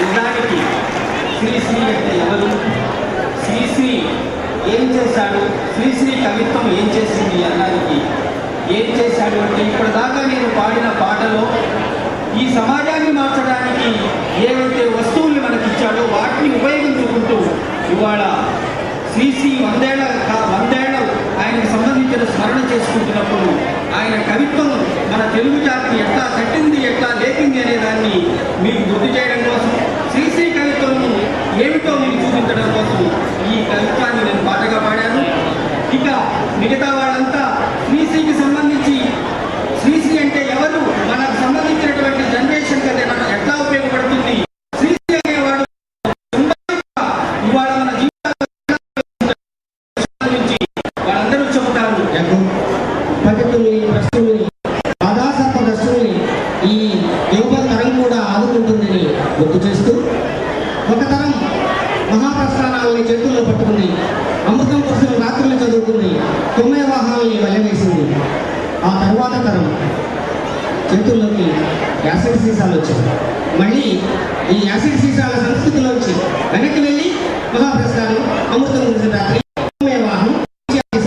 నిజానికి శ్రీశ్రీ అంటే ఎవరు, శ్రీశ్రీ ఏం చేశాడు, శ్రీశ్రీ కవిత్వం ఏం చేసింది అన్నానికి ఏం చేశాడు అంటే ఇప్పటిదాకా నేను పాడిన పాటలో ఈ సమాజాన్ని మార్చడానికి ఏవైతే వస్తువుల్ని మనకిచ్చాడో వాటిని ఉపయోగించుకుంటూ ఇవాళ శ్రీశ్రీ వందేళ్ల ఆయనకు సంబంధించిన స్మరణ చేసుకుంటున్నప్పుడు ఆయన కవిత్వం మన తెలుగు జాతిని ఎట్లా కట్టింది, ఎట్లా లేపింది అనే దాన్ని మీకు గుర్తు చేయడం కోసం, శ్రీశ్రీ కవిత్వం ఏమిటో మీకు చూపించడం కోసం ఈ కవిత్వాన్ని నేను పాటగా పాడాను. ఇక మిగతా వాళ్ళంతా శ్రీశ్రీకి సంబంధించి శ్రీశ్రీ అంటే ఎవరు, మనకు సంబంధించినటువంటి జనరేషన్ కదా ఎట్లా ఉపయోగపడుతుంది, శ్రీశ్రీ అనేవాడు ఇవాళ మన జీవితాల నుంచి వాళ్ళందరూ చెబుతారు. పద్ధతుల్ని ప్రశ్నల్ని ఆధాసత్వ ప్రశ్నల్ని ఈ యువ తరం కూడా ఆదుకుంటుందని గుర్తు చేస్తూ, ఒక తరం మహాప్రస్థానాలని చేతుల్లో పట్టుకుని అమృతం కోసం రాత్రులు చదువుకుని 9 వాహాలని వెళ్ళవేసింది. ఆ తర్వాత తరం చేతుల్లోకి యాసిడ్ సీసాలు వచ్చాయి. మళ్ళీ ఈ యాసిడ్ సీసాల సంస్కృతిలోంచి వెనక్కి వెళ్ళి మహాప్రస్థానం, అమృతం కోసం రాత్రి, 9 వాహం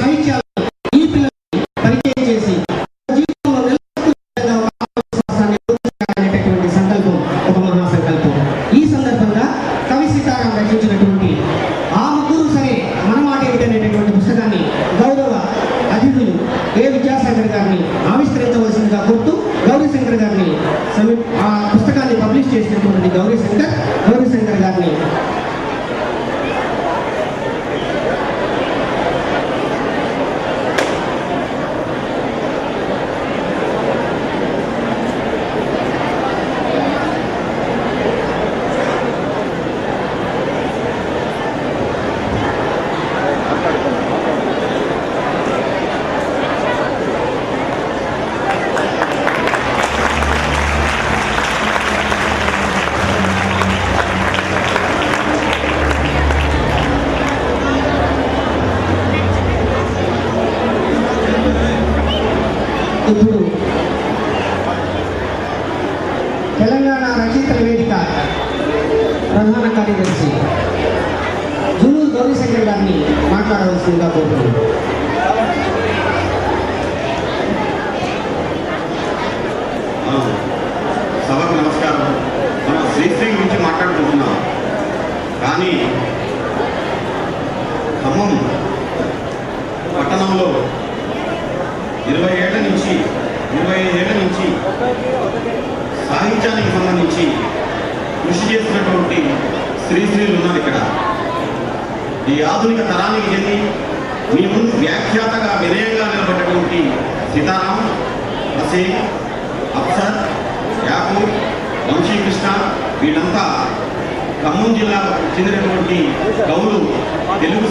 సాహిత్యాలు ఈ పిల్లల్ని పరిచయం చేసి జీవితంలో అనేటటువంటి సంకల్పం ఒక మహాసంకల్పం. ఈ సందర్భంగా కవి సీతారాం రచించినటువంటి ఆ ముగ్గురు సరే మన మాట ఏమిటనేటటువంటి పుస్తకాన్ని గౌరవ అతిథులు ఏ విద్యాసాగర్ గారిని ఆవిష్కరించవలసిందిగా కోరుతూ గౌరీశంకర్ గారిని ఆ పుస్తకాన్ని పబ్లిష్ చేసినటువంటి గౌరీశంకర్ గారిని ఇప్పుడు తెలంగాణ రచయితల వేదిక ప్రధాన కార్యదర్శి జునూరు గౌరీశంకర్ గారిని మాట్లాడవలసిందిగా కోరుతున్నాను. సభకు నమస్కారం. మనం శ్రీశ్రీ గురించి మాట్లాడుకుంటున్నాం, కానీ ఖమ్మం పట్టణంలో 25 ఏళ్ల నుంచి సాహిత్యానికి సంబంధించి కృషి చేస్తున్నటువంటి శ్రీశ్రీలు ఉన్నారు ఇక్కడ. ఈ ఆధునిక తరానికి చెంది మీ ముందు వ్యాఖ్యాతగా వినయంగా నిలబడ్డటువంటి సీతారాం, రసీం, అఫ్సర్, యాకూబ్, వంశీకృష్ణ వీళ్ళంతా ఖమ్మం జిల్లాకు చెందినటువంటి కవులు తెలుగు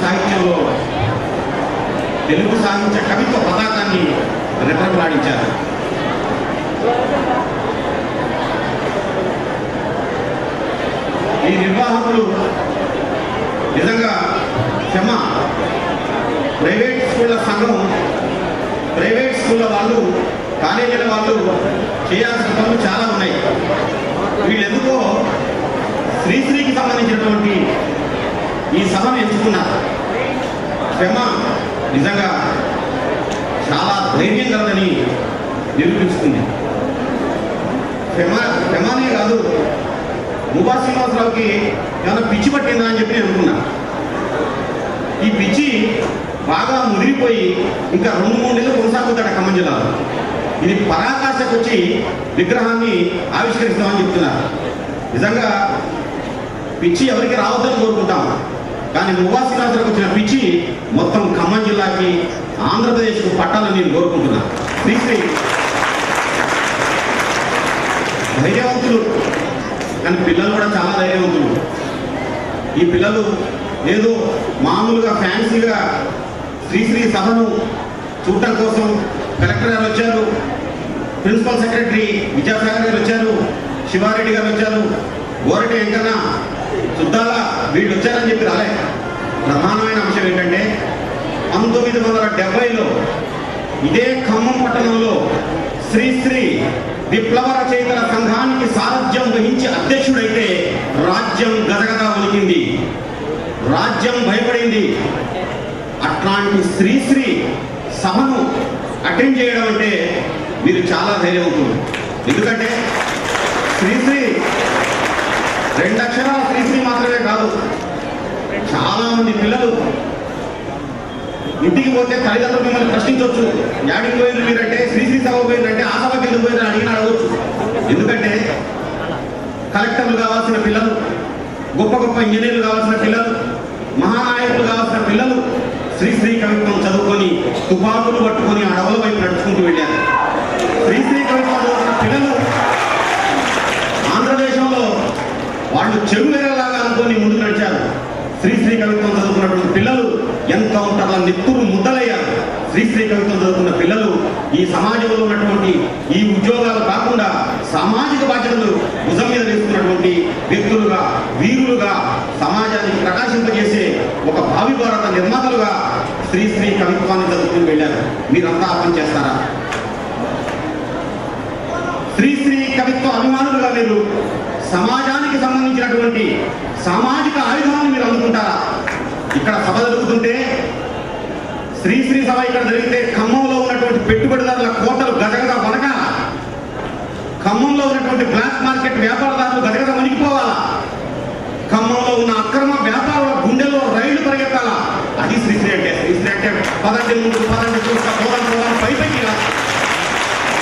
సాహిత్య కవిత్వ పతాకాన్ని రెపరెపలాడించారు. ఈ నిర్వాహకులు నిజంగా ప్రైవేట్ స్కూళ్ళ సంఘం, ప్రైవేట్ స్కూళ్ళ వాళ్ళు, కాలేజీల వాళ్ళు చేయాల్సిన పనులు చాలా ఉన్నాయి. వీళ్ళెందుకో శ్రీశ్రీకి సంబంధించినటువంటి ఈ సభను ఎంచుకున్నారు. నిజంగా చాలా ధైర్యం కలదని నిరూపించుకుంది. క్షమానే కాదు, ముబా శ్రీనివాసరావుకి ఏమైనా పిచ్చి పట్టిందా అని చెప్పి నేను అనుకున్నా. ఈ పిచ్చి బాగా ముదిరిపోయి ఇంకా 2-3 నెలలు కొనసాగుతాడు ఖమ్మం జిల్లాలో. ఇది పరాకాష్ఠకు వచ్చి విగ్రహాన్ని ఆవిష్కరిస్తామని చెప్తున్నారు. నిజంగా పిచ్చి ఎవరికి రావద్దని కోరుకుంటాం, కానీ ముబా శ్రీనివాసరావుకి వచ్చిన పిచ్చి మొత్తం ఖమ్మం జిల్లాకి, ఆంధ్రప్రదేశ్కు పట్టాలని నేను కోరుకుంటున్నాను. శ్రీశ్రీ ధైర్యవంతులు, కానీ పిల్లలు కూడా చాలా ధైర్యవంతులు. ఈ పిల్లలు ఏదో మామూలుగా ఫ్యాన్సీగా శ్రీశ్రీ సభను చూడటం కోసం కలెక్టర్ గారు వచ్చారు, ప్రిన్సిపల్ సెక్రటరీ విద్యాసాగర్ గారు వచ్చారు, శివారెడ్డి గారు వచ్చారు, గోరటి వెంకన్న, సుద్దాల వీళ్ళు వచ్చారని చెప్పి రాలే. ప్రధానమైన అంశం ఏంటంటే 1970లో ఇదే ఖమ్మం పట్టణంలో శ్రీశ్రీ విప్లవ రచయితల సంఘానికి సారథ్యం వహించి అధ్యక్షుడైతే రాజ్యం భయపడింది. అట్లాంటి శ్రీశ్రీ సభను అటెండ్ చేయడం అంటే మీరు చాలా ధైర్యవంతులు. ఎందుకంటే శ్రీశ్రీ 2 అక్షరాల శ్రీశ్రీ మాత్రమే కాదు, చాలా మంది పిల్లలు ఇంటికి పోతే తల్లిదండ్రులు మిమ్మల్ని ప్రశ్నించవచ్చు, యాడికి పోయిన మీరంటే శ్రీశ్రీ సభ పోయిందంటే ఆ సభకి ఎందుకు పోయిన అడిగిన అడగవచ్చు. ఎందుకంటే కలెక్టర్లు కావాల్సిన పిల్లలు, గొప్ప గొప్ప ఇంజనీర్లు కావాల్సిన పిల్లలు, మహానాయకులు కావాల్సిన పిల్లలు శ్రీశ్రీ కవిత్వం చదువుకొని తుపాకులు పట్టుకొని అడవుల వైపు నడుచుకుంటూ వెళ్ళారు. శ్రీశ్రీ కవిత్వం చదువుకున్న పిల్లలు ఆంధ్రదేశంలో వాళ్ళు చెరువేరలాగా అనుకొని ముందుకు నడిచారు. శ్రీశ్రీ కవిత్వం చదువుకున్నటువంటి పిల్లలు ఎన్కౌంటర్ల నెత్తురు ముద్దలయ్యారు. శ్రీశ్రీ కవిత్వం చదువుకున్న పిల్లలు ఈ సమాజంలో ఉన్నటువంటి ఈ ఉద్యోగాలు కాకుండా సామాజిక బాధ్యతలు భుజం మీద వేసుకున్నటువంటి వ్యక్తులుగా, వీరులుగా, సమాజానికి ప్రకాశింపజేసే ఒక భావి భారత నిర్మాతలుగా శ్రీశ్రీ కవిత్వాన్ని చదువుకుని వెళ్ళారు. మీరంతా ఆ పని చేస్తారా? శ్రీశ్రీ కవిత్వ అభిమానులుగా మీరు సమాజానికి సంబంధించినటువంటి సామాజిక ఆయుధాలను మీరు అందుకుంటారా? ఇక్కడ సభ జరుగుతుంటే, శ్రీశ్రీ సభ ఇక్కడ జరిగితే ఖమ్మంలో ఉన్నటువంటి పెట్టుబడిదారుల కోటలు గజగజ వనకాల, ఖమ్మంలో ఉన్నటువంటి బ్లాక్ మార్కెట్ వ్యాపారదారులు గజగజ వణికిపోవాలా, ఖమ్మంలో ఉన్న అక్రమ వ్యాపారుల గుండెల్లో రైళ్లు పరిగెత్తాలా? అది శ్రీశ్రీ అంటే. శ్రీశ్రీ అంటే పదండి ముందు, పదండి చూస్తా, పోదాం పైపైకి కాదు.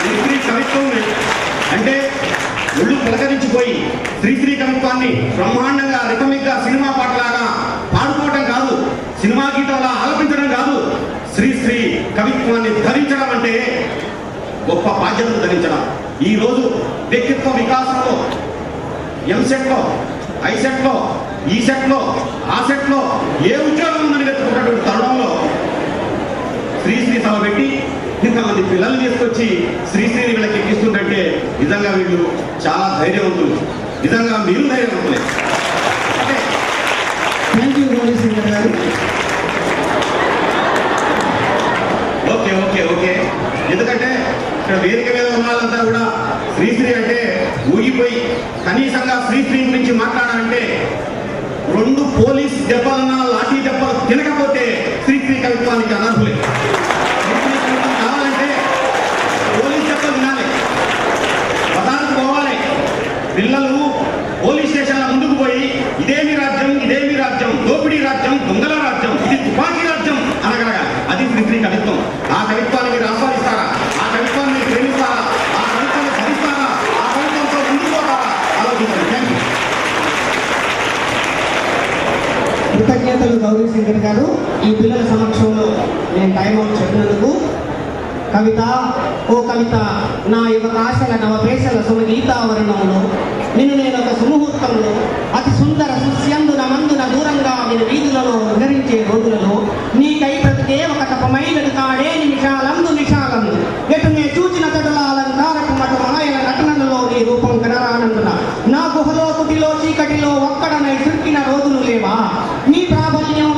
శ్రీశ్రీ కవిత్వం అంటే ఒళ్ళు పులకరించిపోయి శ్రీశ్రీ కవిత్వాన్ని బ్రహ్మాండంగా రిథమిక్గా సినిమా పాటలాగా పాడుకోవడం కాదు, సినిమా గీతంలా ఆలపించడం కాదు. శ్రీశ్రీ కవిత్వాన్ని ధరించడం అంటే గొప్ప బాధ్యతను ధరించడం. ఈరోజు వ్యక్తిత్వ వికాసంలో ఎంసెట్లో, ఐసెట్లో, ఈసెట్లో, ఆసెట్లో ఏ ఉద్యోగం ఉందని వెతుకున్నటువంటి తరుణంలో శ్రీశ్రీ సభ పెట్టి ఇంతమంది పిల్లలు తీసుకొచ్చి శ్రీశ్రీని వీళ్ళకి ఎక్కిస్తుంటే నిజంగా వీళ్ళు చాలా ధైర్యవంతులు. నిజంగా మీరు ధైర్యవంతులే. థ్యాంక్ యూ గౌరీశంకర్ గారు. ఓకే ఓకే ఓకే ఎందుకంటే ఇక్కడ వేదిక మీద ఉన్న వాళ్ళంతా కూడా శ్రీశ్రీ అంటే ఊగిపోయి కనీసంగా శ్రీశ్రీ గురించి మాట్లాడాలంటే 2 పోలీస్ దెబ్బలన్నా లాఠీ దెబ్బలు తినకపోతే శ్రీశ్రీ కవిత్వానికి అనర్హులే. శ్రీశ్రీ కవిత్వం కావాలంటే పోలీస్ దెబ్బలు తినాలి, పదాలకు పోవాలి. పిల్లలు పోలీస్ స్టేషన్ల ముందుకు పోయి ఇదేమి రాజ్యం, ఇదేమి రాజ్యం, దోపిడీ రాజ్యం, దొంగల రాజ్యం, ఇది తుపాకీ రాజ్యం అనగలగా అది శ్రీశ్రీ కవిత్వం. ఆ కవిత్వాన్ని మీరు ఆస్వాదిస్తారా? ఆ కవిత్వాన్ని మీరు ప్రేమిస్తారా? ఆ కవిత్వాన్ని ధరిస్తారా? ఆ కవిత్వంతో ముందుకు పోతారా? ఆలోచించండి. Thank you. కృతజ్ఞతలు గౌరీశంకర్ గారు. ఈ పిల్లల సమక్షంలో నేను టైం అవుట్ చెప్పినందుకు. కవిత, ఓ కవిత, నా యువకాశల నవపేశల సుమగీతావరణంలో నిన్ను నేను ఒక సుముహూర్తంలో అతి సుందర సుస్యందున మందున దూరంగా నేను వీధులలో విహరించే రోజులలో నీకై ప్రతికే ఒక తపమైనది కాడే నిమిషాలందు నిషాలందు ఎటు నే చూచిన తటుల అలంకారపు మటు మాయల నటనలలో నీ రూపం కనరానందున నా గుహలో కుటిలో చీకటిలో ఒక్కడనై చురికిన రోజులు లేవా? నీ ప్రాబల్యం